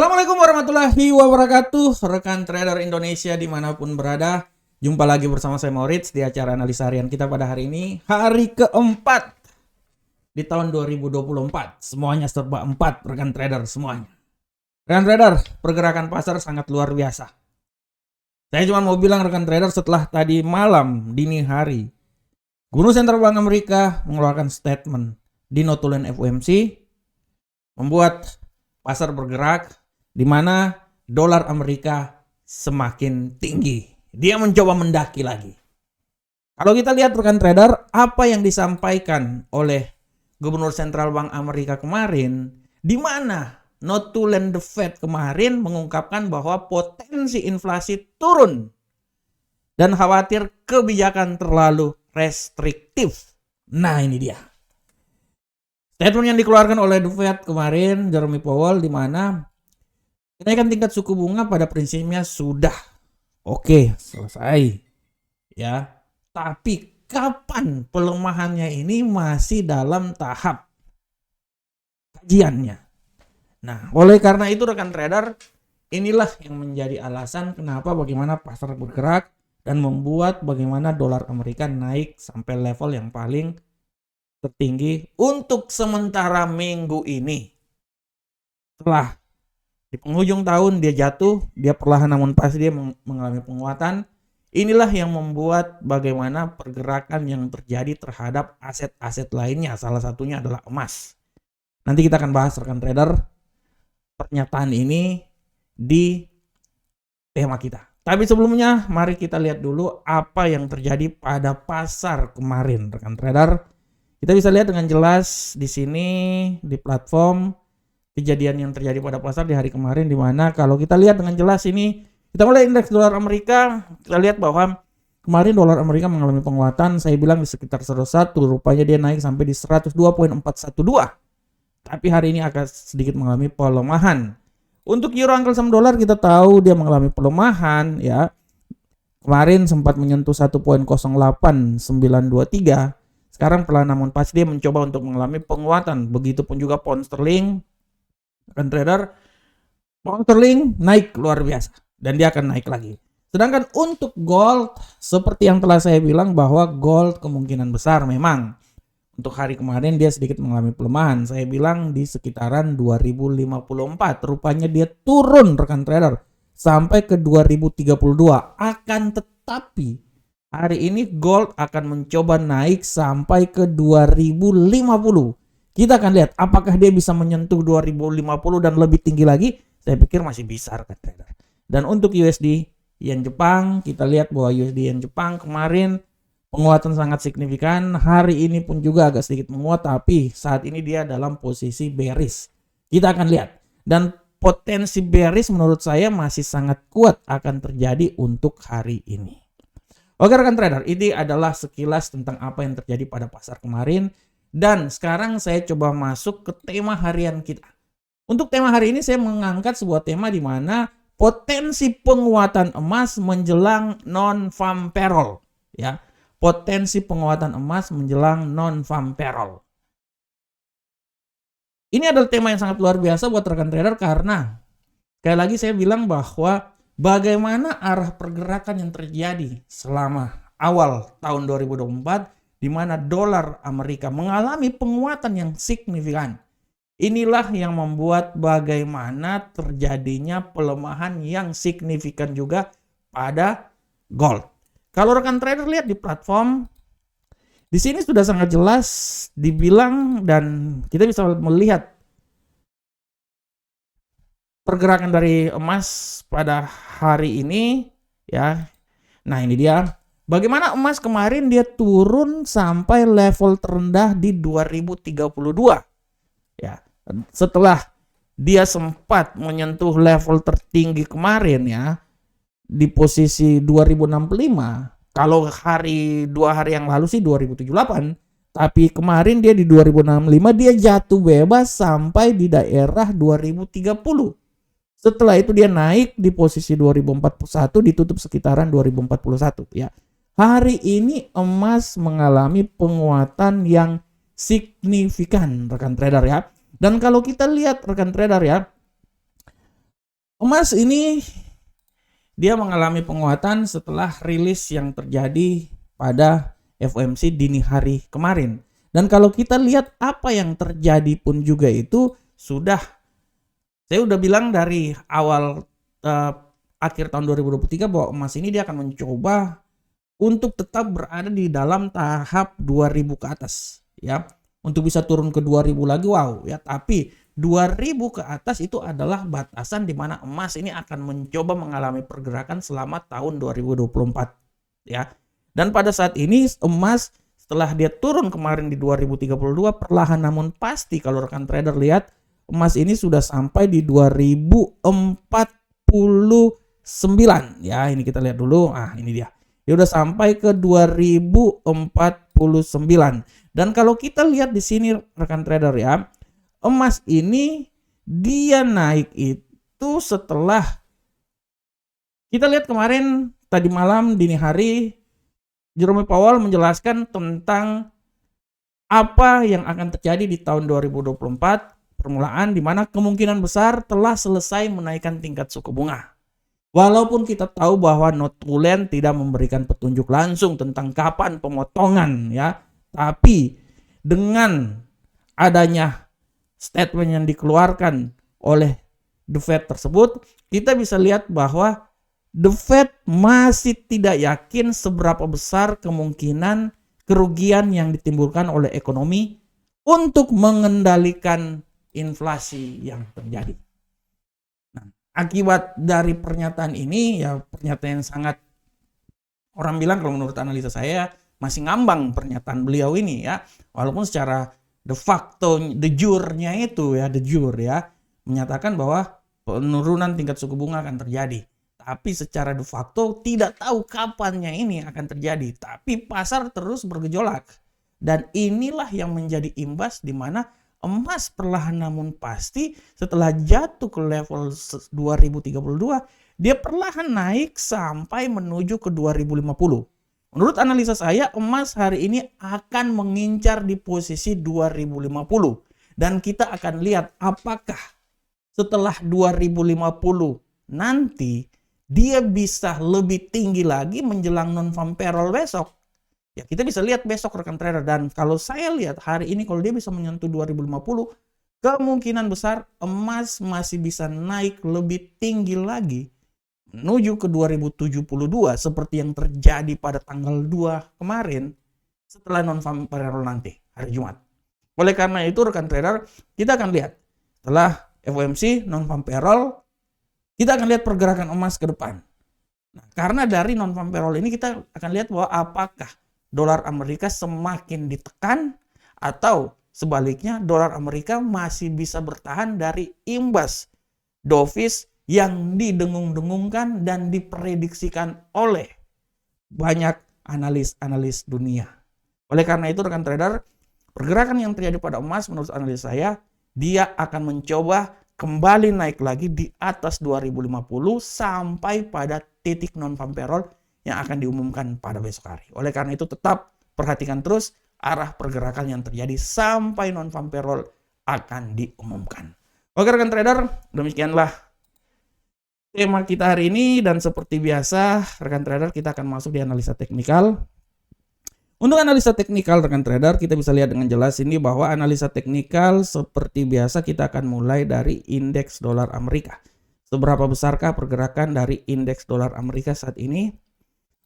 Assalamualaikum warahmatullahi wabarakatuh, rekan trader Indonesia dimanapun berada. Jumpa lagi bersama saya Moritz di acara analisa harian kita pada hari ini, hari keempat di tahun 2024. Semuanya serba empat, rekan trader semuanya. Rekan trader, pergerakan pasar sangat luar biasa. Saya cuma mau bilang rekan trader, setelah tadi malam dini hari Gubernur Sentral Bank Amerika mengeluarkan statement di notulen FOMC, membuat pasar bergerak di mana dolar Amerika semakin tinggi. Dia mencoba mendaki lagi. Kalau kita lihat rekan trader, apa yang disampaikan oleh Gubernur Sentral Bank Amerika kemarin, di mana notulen The Fed kemarin mengungkapkan bahwa potensi inflasi turun dan khawatir kebijakan terlalu restriktif. Nah, ini dia. Statement yang dikeluarkan oleh The Fed kemarin, Jerome Powell, di mana kenaikan tingkat suku bunga pada prinsipnya sudah oke, selesai. Ya, tapi kapan pelemahannya ini masih dalam tahap kajiannya. Nah, oleh karena itu rekan trader, inilah yang menjadi alasan kenapa bagaimana pasar bergerak dan membuat bagaimana dolar Amerika naik sampai level yang paling tertinggi untuk sementara minggu ini. Setelah di penghujung tahun dia jatuh, dia perlahan namun pasti dia mengalami penguatan. Inilah yang membuat bagaimana pergerakan yang terjadi terhadap aset-aset lainnya. Salah satunya adalah emas. Nanti kita akan bahas rekan trader pernyataan ini di tema kita. Tapi sebelumnya mari kita lihat dulu apa yang terjadi pada pasar kemarin rekan trader. Kita bisa lihat dengan jelas di sini di platform kejadian yang terjadi pada pasar di hari kemarin, di mana kalau kita lihat dengan jelas ini, kita mulai indeks dolar Amerika, kita lihat bahwa kemarin dolar Amerika mengalami penguatan. Saya bilang di sekitar 101, rupanya dia naik sampai di 102.412. Tapi hari ini agak sedikit mengalami pelemahan. Untuk euro angkel saham dolar kita tahu dia mengalami pelemahan ya. Kemarin sempat menyentuh 1.08923. Sekarang perlahan namun pasti dia mencoba untuk mengalami penguatan. Begitupun juga pound sterling. Rekan trader, pound sterling naik luar biasa dan dia akan naik lagi. Sedangkan untuk gold, seperti yang telah saya bilang bahwa gold kemungkinan besar memang untuk hari kemarin dia sedikit mengalami pelemahan. Saya bilang di sekitaran 2054. Rupanya dia turun rekan trader sampai ke 2032. Akan tetapi hari ini gold akan mencoba naik sampai ke 2050. Kita akan lihat apakah dia bisa menyentuh 2050 dan lebih tinggi lagi. Saya pikir masih bisa rekan trader. Dan untuk USD yen Jepang, kita lihat bahwa USD yen Jepang kemarin penguatan sangat signifikan. Hari ini pun juga agak sedikit menguat, tapi saat ini dia dalam posisi bearish. Kita akan lihat. Dan potensi bearish menurut saya masih sangat kuat akan terjadi untuk hari ini. Oke rekan trader, ini adalah sekilas tentang apa yang terjadi pada pasar kemarin. Dan sekarang saya coba masuk ke tema harian kita. Untuk tema hari ini saya mengangkat sebuah tema di mana potensi penguatan emas menjelang non-farm payroll. Ya, potensi penguatan emas menjelang non-farm payroll. Ini adalah tema yang sangat luar biasa buat rekan trader karena sekali lagi saya bilang bahwa bagaimana arah pergerakan yang terjadi selama awal tahun 2024 di mana dolar Amerika mengalami penguatan yang signifikan. Inilah yang membuat bagaimana terjadinya pelemahan yang signifikan juga pada gold. Kalau rekan trader lihat di platform, di sini sudah sangat jelas dibilang dan kita bisa melihat pergerakan dari emas pada hari ini ya. Nah, ini dia. Bagaimana emas kemarin dia turun sampai level terendah di 2032. Ya, setelah dia sempat menyentuh level tertinggi kemarin ya di posisi 2065. Kalau dua hari yang lalu sih 2078, tapi kemarin dia di 2065 dia jatuh bebas sampai di daerah 2030. Setelah itu dia naik di posisi 2041, ditutup sekitaran 2041 ya. Hari ini emas mengalami penguatan yang signifikan rekan trader ya. Dan kalau kita lihat rekan trader ya, Emas ini dia mengalami penguatan setelah rilis yang terjadi pada FOMC dini hari kemarin. Dan kalau kita lihat apa yang terjadi pun juga itu saya udah bilang dari awal akhir tahun 2023 bahwa emas ini dia akan mencoba untuk tetap berada di dalam tahap 2000 ke atas ya. Untuk bisa turun ke 2000 lagi wow ya, tapi 2000 ke atas itu adalah batasan di mana emas ini akan mencoba mengalami pergerakan selama tahun 2024 ya. Dan pada saat ini emas setelah dia turun kemarin di 2032 perlahan namun pasti, kalau rekan trader lihat emas ini sudah sampai di 2049 ya. Ini kita lihat dulu. Ini dia. Dia udah sampai ke 2049. Dan kalau kita lihat di sini rekan trader ya, emas ini dia naik itu setelah kita lihat kemarin tadi malam dini hari Jerome Powell menjelaskan tentang apa yang akan terjadi di tahun 2024 permulaan, di mana kemungkinan besar telah selesai menaikkan tingkat suku bunga. Walaupun kita tahu bahwa notulen tidak memberikan petunjuk langsung tentang kapan pemotongan ya, tapi dengan adanya statement yang dikeluarkan oleh The Fed tersebut, kita bisa lihat bahwa The Fed masih tidak yakin seberapa besar kemungkinan kerugian yang ditimbulkan oleh ekonomi untuk mengendalikan inflasi yang terjadi. Nah, akibat dari pernyataan ini ya, pernyataan yang sangat, orang bilang kalau menurut analisa saya masih ngambang pernyataan beliau ini ya, walaupun secara de facto de jure-nya itu ya, de jure ya, menyatakan bahwa penurunan tingkat suku bunga akan terjadi. Tapi secara de facto tidak tahu kapannya ini akan terjadi. Tapi pasar terus bergejolak. Dan inilah yang menjadi imbas di mana emas perlahan namun pasti setelah jatuh ke level 2032, dia perlahan naik sampai menuju ke 2050. Menurut analisa saya, emas hari ini akan mengincar di posisi 2050. Dan kita akan lihat apakah setelah 2050 nanti dia bisa lebih tinggi lagi menjelang non-farm payroll besok. Ya, kita bisa lihat besok rekan trader. Dan kalau saya lihat hari ini kalau dia bisa menyentuh 2050, kemungkinan besar emas masih bisa naik lebih tinggi lagi menuju ke 2072 seperti yang terjadi pada tanggal 2 kemarin setelah non-farm payroll nanti hari Jumat. Oleh karena itu rekan trader, kita akan lihat setelah FOMC non-farm payroll, kita akan lihat pergerakan emas ke depan. Nah, karena dari non-farm payroll ini kita akan lihat bahwa apakah dolar Amerika semakin ditekan atau sebaliknya dolar Amerika masih bisa bertahan dari imbas dovish yang didengung-dengungkan dan diprediksikan oleh banyak analis dunia. Oleh karena itu rekan trader, pergerakan yang terjadi pada emas menurut analis saya, dia akan mencoba kembali naik lagi di atas 2050 sampai pada titik non-farm payroll yang akan diumumkan pada besok hari. Oleh karena itu tetap perhatikan terus arah pergerakan yang terjadi sampai non-farm payroll akan diumumkan. Oke rekan trader, demikianlah tema kita hari ini, dan seperti biasa rekan trader kita akan masuk di analisa teknikal. Untuk analisa teknikal rekan trader, kita bisa lihat dengan jelas ini bahwa analisa teknikal seperti biasa kita akan mulai dari indeks dolar Amerika. Seberapa besarkah pergerakan dari indeks dolar Amerika saat ini?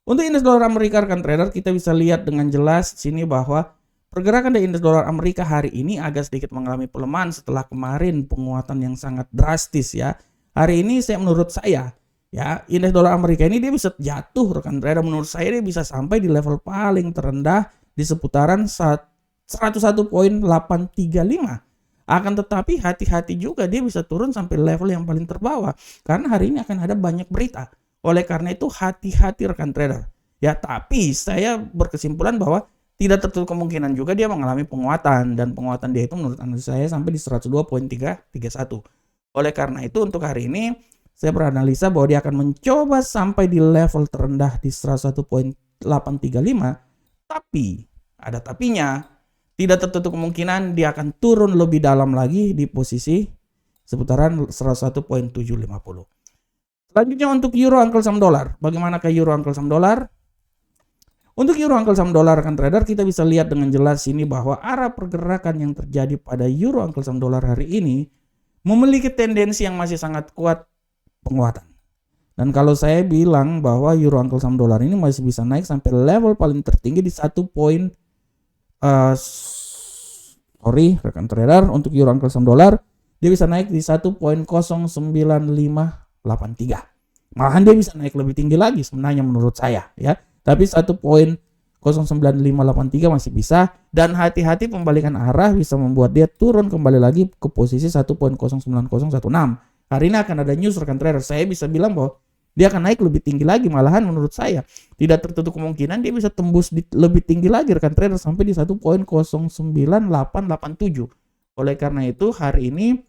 Untuk indeks dolar Amerika rekan trader, kita bisa lihat dengan jelas sini bahwa pergerakan dari indeks dolar Amerika hari ini agak sedikit mengalami pelemahan setelah kemarin penguatan yang sangat drastis ya. Hari ini menurut saya ya, indeks dolar Amerika ini dia bisa jatuh rekan trader. Menurut saya dia bisa sampai di level paling terendah di seputaran 101.835. Akan tetapi hati-hati juga dia bisa turun sampai level yang paling terbawah karena hari ini akan ada banyak berita. Oleh karena itu hati-hati rekan trader. Ya, tapi saya berkesimpulan bahwa tidak tertutup kemungkinan juga dia mengalami penguatan, dan penguatan dia itu menurut analisa saya sampai di 102.331. Oleh karena itu untuk hari ini saya beranalisa bahwa dia akan mencoba sampai di level terendah di 101.835. Tapi, ada tapinya, tidak tertutup kemungkinan dia akan turun lebih dalam lagi di posisi seputaran 101.750. Selanjutnya untuk euro uncle saham dolar. Bagaimana ke euro uncle saham dolar? Untuk euro uncle saham dolar rekan trader, kita bisa lihat dengan jelas ini bahwa arah pergerakan yang terjadi pada euro uncle saham dolar hari ini memiliki tendensi yang masih sangat kuat penguatan. Dan kalau saya bilang bahwa euro uncle saham dolar ini masih bisa naik sampai level paling tertinggi di rekan trader, untuk euro uncle saham dolar dia bisa naik di 1.09583. Malahan dia bisa naik lebih tinggi lagi sebenarnya menurut saya ya. Tapi 1.09583 masih bisa, dan hati-hati pembalikan arah bisa membuat dia turun kembali lagi ke posisi 1.09016. Hari ini akan ada news rekan trader. Saya bisa bilang bahwa dia akan naik lebih tinggi lagi, malahan menurut saya tidak tertutup kemungkinan dia bisa tembus lebih tinggi lagi rekan trader sampai di 1.09887. Oleh karena itu hari ini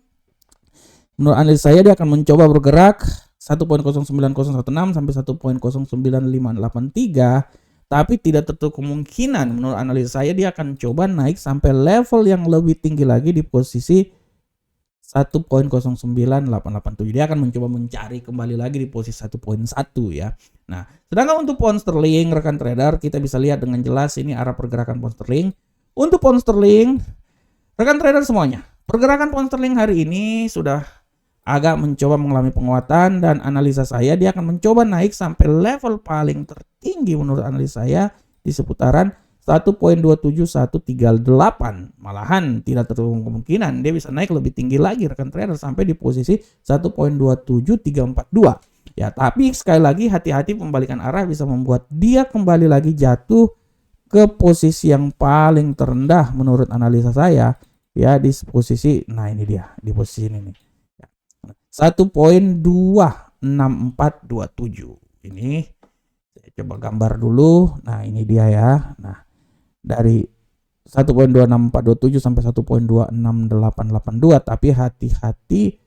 menurut analis saya dia akan mencoba bergerak 1.09016 sampai 1.09583, tapi tidak tertutup kemungkinan menurut analis saya dia akan coba naik sampai level yang lebih tinggi lagi di posisi 1.09887. Dia akan mencoba mencari kembali lagi di posisi 1.1 ya. Nah, sedangkan untuk pound sterling rekan trader, kita bisa lihat dengan jelas ini arah pergerakan pound sterling. Untuk pound sterling rekan trader semuanya, pergerakan pound sterling hari ini sudah agak mencoba mengalami penguatan, dan analisa saya dia akan mencoba naik sampai level paling tertinggi menurut analisa saya di seputaran 1.27138. Malahan tidak tertutup kemungkinan dia bisa naik lebih tinggi lagi rekan trader sampai di posisi 1.27342. Ya, tapi sekali lagi hati-hati pembalikan arah bisa membuat dia kembali lagi jatuh ke posisi yang paling terendah menurut analisa saya ya, di posisi, nah ini dia di posisi ini nih. 1.26427. Ini saya coba gambar dulu. Nah, ini dia ya. Nah, dari 1.26427 sampai 1.26882, tapi hati-hati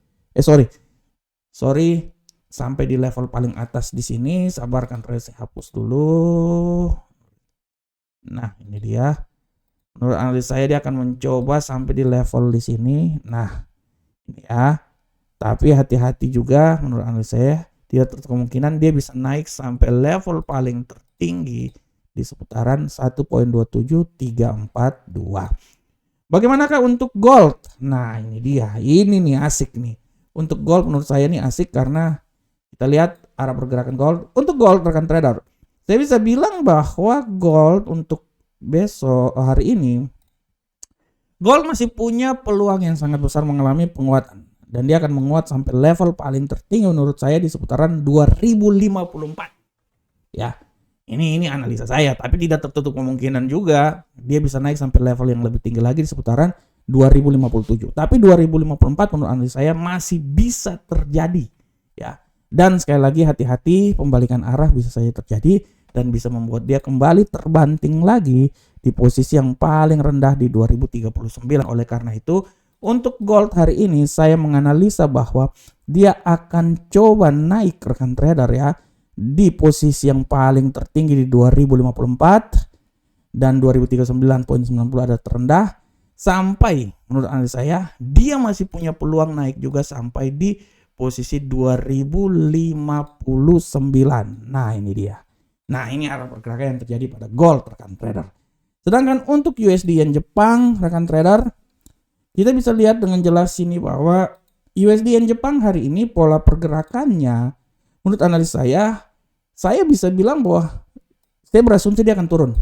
sorry sampai di level paling atas di sini. Sabarkan, saya hapus dulu. Nah, ini dia. Menurut analis saya dia akan mencoba sampai di level di sini. Nah, ini ya. Tapi hati-hati juga menurut analis saya, tidak tertutup kemungkinan dia bisa naik sampai level paling tertinggi di seputaran 1.27342. Bagaimanakah untuk gold? Nah, ini dia. Ini nih asik nih. Untuk gold menurut saya nih asik karena kita lihat arah pergerakan gold. Untuk gold rekan trader, saya bisa bilang bahwa gold untuk besok hari ini gold masih punya peluang yang sangat besar mengalami penguatan. Dan dia akan menguat sampai level paling tertinggi menurut saya di seputaran 2054. Ya, ini analisa saya, tapi tidak tertutup kemungkinan juga dia bisa naik sampai level yang lebih tinggi lagi di seputaran 2057. Tapi 2054 menurut analisa saya masih bisa terjadi. Ya, dan sekali lagi hati-hati pembalikan arah bisa saja terjadi dan bisa membuat dia kembali terbanting lagi di posisi yang paling rendah di 2039. Oleh karena itu, untuk gold hari ini saya menganalisa bahwa dia akan coba naik rekan trader ya di posisi yang paling tertinggi di 2054 dan 2039.90 ada terendah, sampai menurut analis saya dia masih punya peluang naik juga sampai di posisi 2059. Nah, ini dia. Nah, ini arah pergerakan yang terjadi pada gold rekan trader. Sedangkan untuk USD Yen Jepang rekan trader, kita bisa lihat dengan jelas sini bahwa USD Yen Jepang hari ini pola pergerakannya menurut analis saya bisa bilang bahwa saya berasumsi dia akan turun.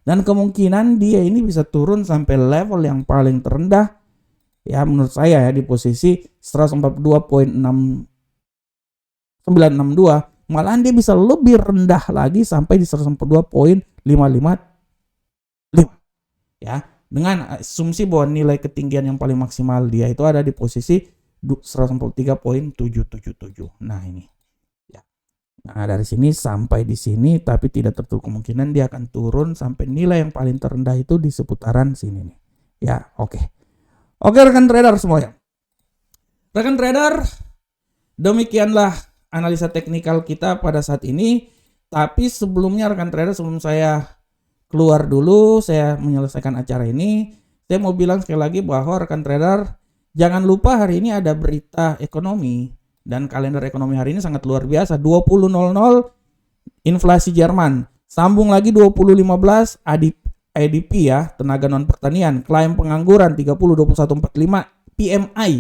Dan kemungkinan dia ini bisa turun sampai level yang paling terendah ya menurut saya ya di posisi 142.962. Malahan dia bisa lebih rendah lagi sampai di 142.555 ya. Dengan asumsi bahwa nilai ketinggian yang paling maksimal dia itu ada di posisi 143.777. Nah, ini. Ya. Nah, dari sini sampai di sini, tapi tidak tertutup kemungkinan dia akan turun sampai nilai yang paling terendah itu di seputaran sini nih. Ya, oke. Oke rekan trader semuanya. Rekan trader, demikianlah analisa teknikal kita pada saat ini. Tapi sebelumnya rekan trader, sebelum saya keluar dulu, saya menyelesaikan acara ini, saya mau bilang sekali lagi bahwa rekan trader jangan lupa hari ini ada berita ekonomi Dan kalender ekonomi hari ini sangat luar biasa. 20.00 inflasi Jerman. Sambung lagi 20.15 ADP ya, tenaga non pertanian. Klaim pengangguran 30.21.45 PMI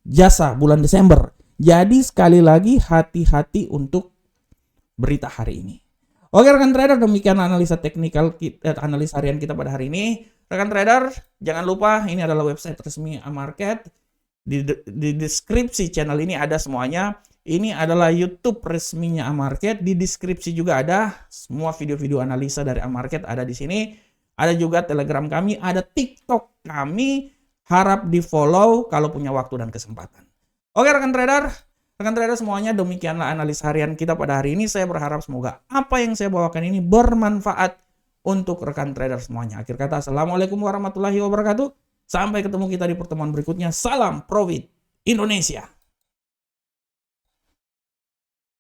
jasa bulan Desember. Jadi sekali lagi hati-hati untuk berita hari ini. Oke rekan trader, demikian analisa teknikal kita, analisa harian kita pada hari ini. Rekan trader, jangan lupa ini adalah website resmi Amarket. Di deskripsi channel ini ada semuanya. Ini adalah YouTube resminya Amarket. Di deskripsi juga ada semua video-video analisa dari Amarket ada di sini. Ada juga Telegram kami, ada TikTok kami. Harap di-follow kalau punya waktu dan kesempatan. Oke rekan trader semuanya, demikianlah analisa harian kita pada hari ini. Saya berharap semoga apa yang saya bawakan ini bermanfaat untuk rekan trader semuanya. Akhir kata, assalamualaikum warahmatullahi wabarakatuh. Sampai ketemu kita di pertemuan berikutnya. Salam Profit Indonesia.